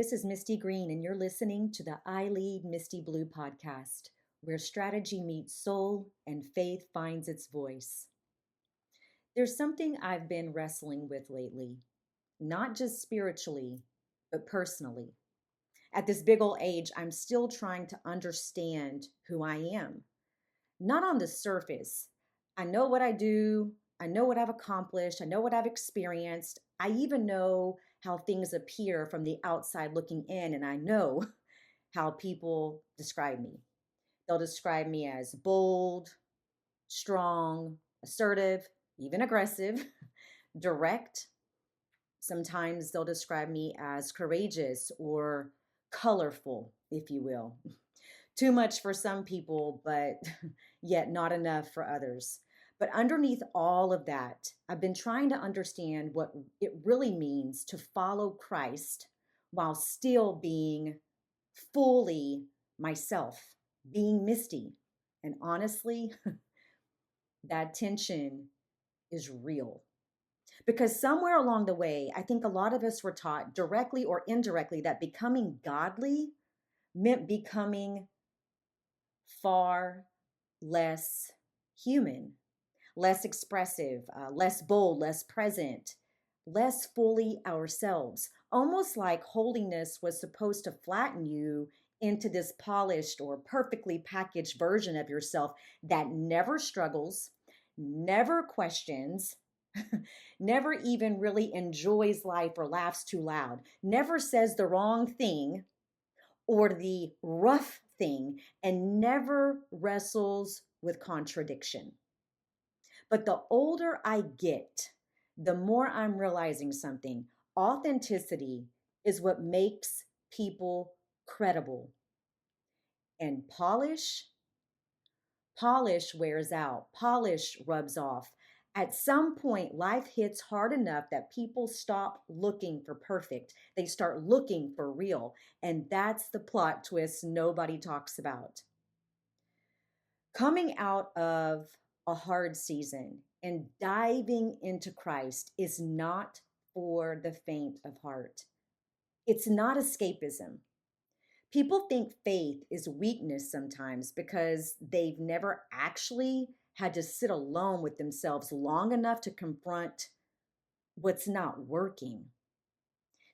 This is Misti Green, and you're listening to the iLEAD Misti Blue Podcast, where strategy meets soul and faith finds its voice. There's something I've been wrestling with lately, not just spiritually, but personally. At this big old age, I'm still trying to understand who I am. Not on the surface. I know what I do. I know what I've accomplished. I know what I've experienced. I even know how things appear from the outside looking in, and I know how people describe me. They'll describe me as bold, strong, assertive, even aggressive, direct. Sometimes they'll describe me as courageous or colorful, if you will. Too much for some people, but yet not enough for others. But underneath all of that, I've been trying to understand what it really means to follow Christ while still being fully myself, being Misti. And honestly, that tension is real. Because somewhere along the way, I think a lot of us were taught directly or indirectly that becoming godly meant becoming far less human, less expressive, less bold, less present, less fully ourselves. Almost like holiness was supposed to flatten you into this polished or perfectly packaged version of yourself that never struggles, never questions, never even really enjoys life or laughs too loud, never says the wrong thing or the rough thing, and never wrestles with contradiction. But the older I get, the more I'm realizing something. Authenticity is what makes people credible. And polish wears out, polish rubs off. At some point, life hits hard enough that people stop looking for perfect. They start looking for real. And that's the plot twist nobody talks about. Coming out of a hard season and diving into Christ is not for the faint of heart. It's not escapism. People think faith is weakness sometimes because they've never actually had to sit alone with themselves long enough to confront what's not working.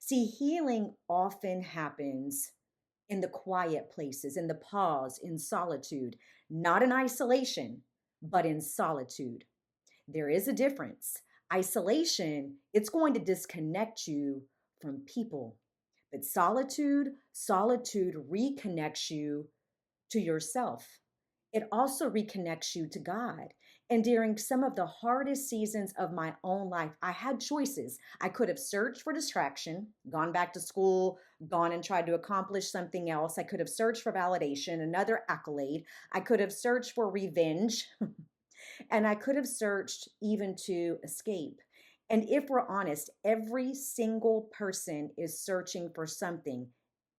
See, healing often happens in the quiet places, in the pause, in solitude, not in isolation, but in solitude. There is a difference. Isolation, it's going to disconnect you from people. But solitude reconnects you to yourself. It also reconnects you to God. And during some of the hardest seasons of my own life, I had choices. I could have searched for distraction, gone back to school, gone and tried to accomplish something else. I could have searched for validation, another accolade. I could have searched for revenge. And I could have searched even to escape. And if we're honest, every single person is searching for something.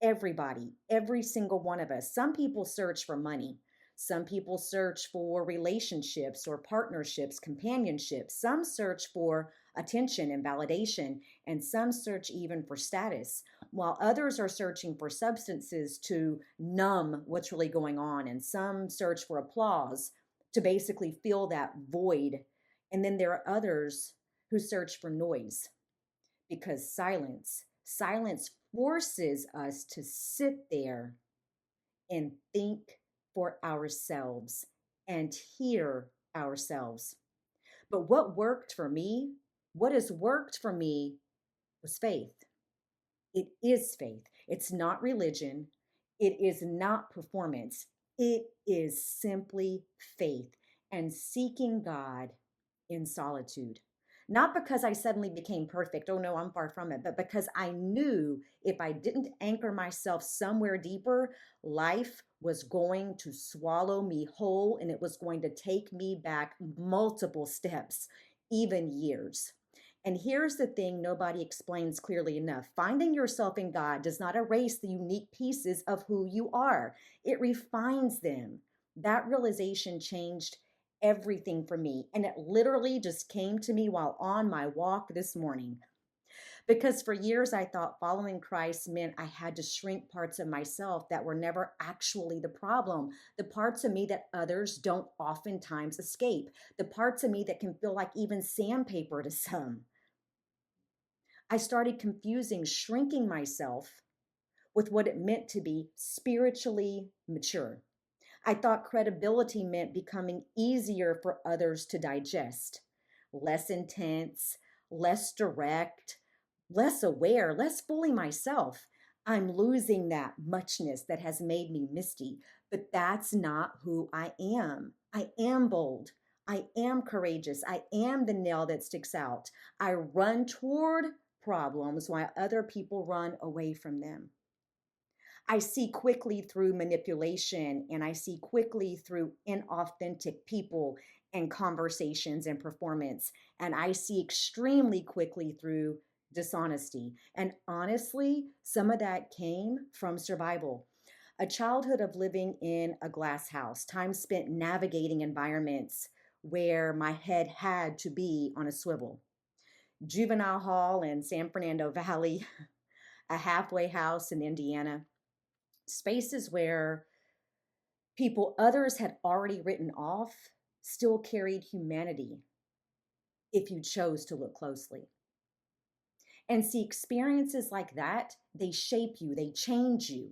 Everybody, every single one of us. Some people search for money. Some people search for relationships or partnerships, companionship. Some search for attention and validation, and some search even for status, while others are searching for substances to numb what's really going on, and some search for applause to basically fill that void. And then there are others who search for noise because silence forces us to sit there and think for ourselves and hear ourselves. But what has worked for me was faith. It is faith. It's not religion. It is not performance. It is simply faith and seeking God in solitude. Not because I suddenly became perfect. Oh no, I'm far from it. But because I knew if I didn't anchor myself somewhere deeper, life was going to swallow me whole and it was going to take me back multiple steps, even years. And here's the thing nobody explains clearly enough. Finding yourself in God does not erase the unique pieces of who you are. It refines them. That realization changed everything for me. And it literally just came to me while on my walk this morning. Because for years I thought following Christ meant I had to shrink parts of myself that were never actually the problem. The parts of me that others don't oftentimes escape. The parts of me that can feel like even sandpaper to some. I started confusing shrinking myself with what it meant to be spiritually mature. I thought credibility meant becoming easier for others to digest, less intense, less direct, less aware, less fully myself. I'm losing that muchness that has made me misty, but that's not who I am. I am bold. I am courageous. I am the nail that sticks out. I run toward problems while other people run away from them. I see quickly through manipulation, and I see quickly through inauthentic people and conversations and performance. And I see extremely quickly through dishonesty. And honestly, some of that came from survival. A childhood of living in a glass house, time spent navigating environments where my head had to be on a swivel. Juvenile hall in San Fernando Valley, a halfway house in Indiana, spaces where people others had already written off still carried humanity if you chose to look closely. And see, experiences like that, they shape you, they change you.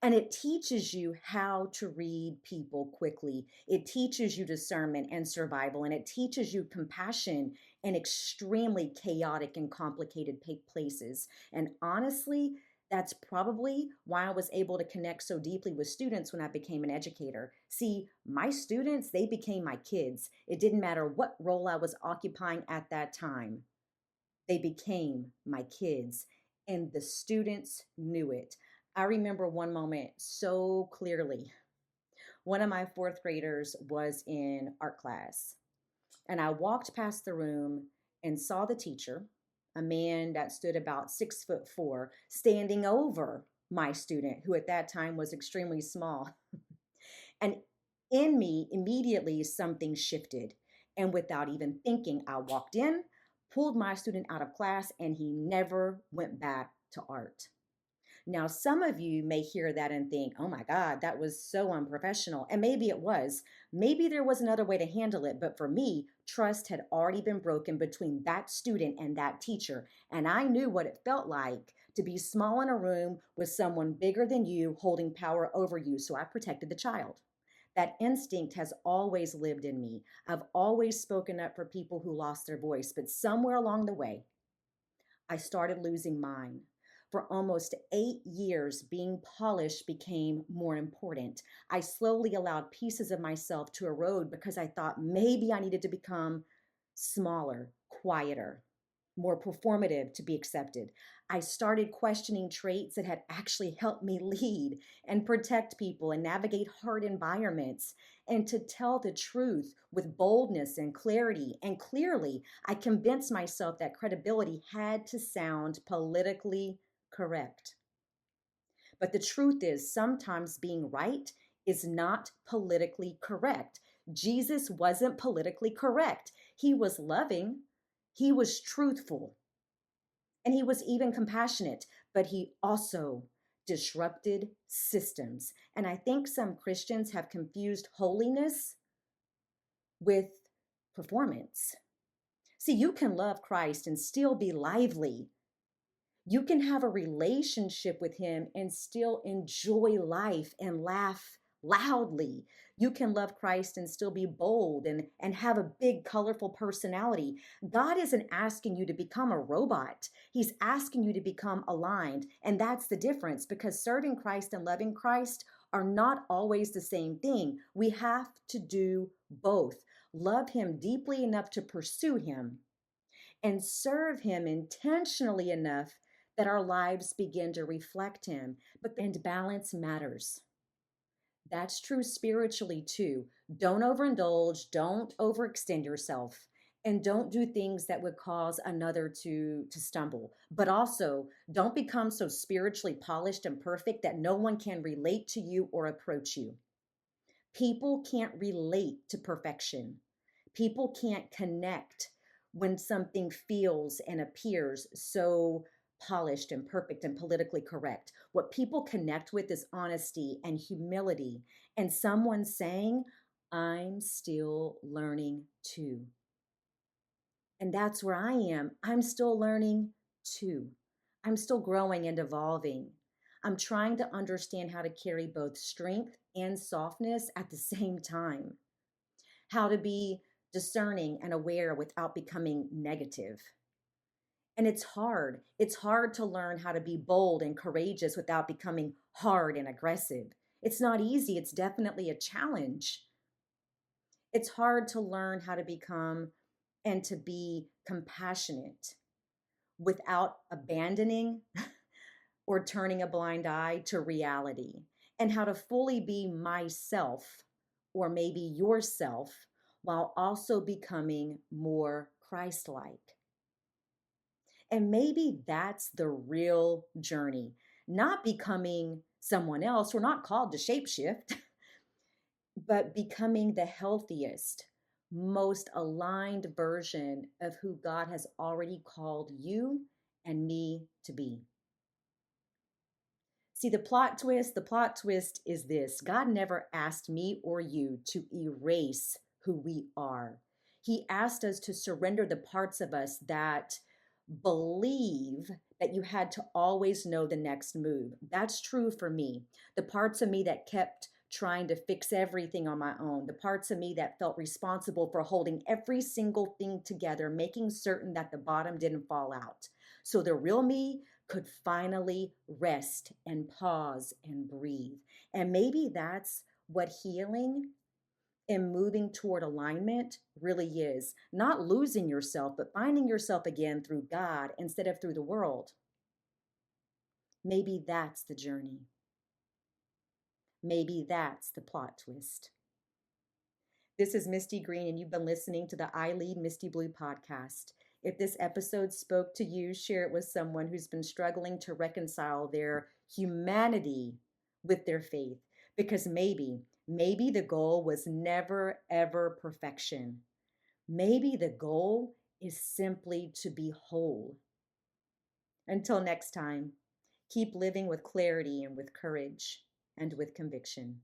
And it teaches you how to read people quickly. It teaches you discernment and survival, and it teaches you compassion in extremely chaotic and complicated places. And honestly, that's probably why I was able to connect so deeply with students when I became an educator. See, my students, they became my kids. It didn't matter what role I was occupying at that time. They became my kids, and the students knew it. I remember one moment so clearly. One of my fourth graders was in art class, and I walked past the room and saw the teacher, a man that stood about 6'4", standing over my student, who at that time was extremely small. And in me, immediately something shifted. And without even thinking, I walked in, pulled my student out of class, and he never went back to art. Now, some of you may hear that and think, oh my God, that was so unprofessional. And maybe it was. Maybe there was another way to handle it. But for me, trust had already been broken between that student and that teacher. And I knew what it felt like to be small in a room with someone bigger than you holding power over you. So I protected the child. That instinct has always lived in me. I've always spoken up for people who lost their voice. But somewhere along the way, I started losing mine. For almost 8 years, being polished became more important. I slowly allowed pieces of myself to erode because I thought maybe I needed to become smaller, quieter, more performative to be accepted. I started questioning traits that had actually helped me lead and protect people and navigate hard environments. And to tell the truth with boldness and clarity and clearly, I convinced myself that credibility had to sound politically correct. But the truth is, sometimes being right is not politically correct. Jesus wasn't politically correct. He was loving, he was truthful, and he was even compassionate, but he also disrupted systems. And I think some Christians have confused holiness with performance. See, you can love Christ and still be lively. You can have a relationship with him and still enjoy life and laugh loudly. You can love Christ and still be bold and have a big, colorful personality. God isn't asking you to become a robot. He's asking you to become aligned. And that's the difference, because serving Christ and loving Christ are not always the same thing. We have to do both. Love him deeply enough to pursue him and serve him intentionally enough that our lives begin to reflect him. And balance matters. That's true spiritually too. Don't overindulge, don't overextend yourself, and don't do things that would cause another to stumble. But also, don't become so spiritually polished and perfect that no one can relate to you or approach you. People can't relate to perfection. People can't connect when something feels and appears so polished and perfect and politically correct. What people connect with is honesty and humility, and someone saying, I'm still learning too. And that's where I am. I'm still learning too. I'm still growing and evolving. I'm trying to understand how to carry both strength and softness at the same time, how to be discerning and aware without becoming negative. And it's hard. It's hard to learn how to be bold and courageous without becoming hard and aggressive. It's not easy. It's definitely a challenge. It's hard to learn how to become and to be compassionate without abandoning or turning a blind eye to reality, and how to fully be myself or maybe yourself while also becoming more Christ like. And maybe that's the real journey, not becoming someone else. We're not called to shapeshift, but becoming the healthiest, most aligned version of who God has already called you and me to be. See, the plot twist is this: God never asked me or you to erase who we are. He asked us to surrender the parts of us that believe that you had to always know the next move. That's true for me. The parts of me that kept trying to fix everything on my own, the parts of me that felt responsible for holding every single thing together, making certain that the bottom didn't fall out. So the real me could finally rest and pause and breathe. And maybe that's what healing and moving toward alignment really is: not losing yourself, but finding yourself again through God instead of through the world. Maybe that's the journey. Maybe that's the plot twist. This is Misti Green, and you've been listening to the iLEAD Misti Blue Podcast. If this episode spoke to you, share it with someone who's been struggling to reconcile their humanity with their faith. Because maybe the goal was never, ever perfection. Maybe the goal is simply to be whole. Until next time, keep living with clarity and with courage and with conviction.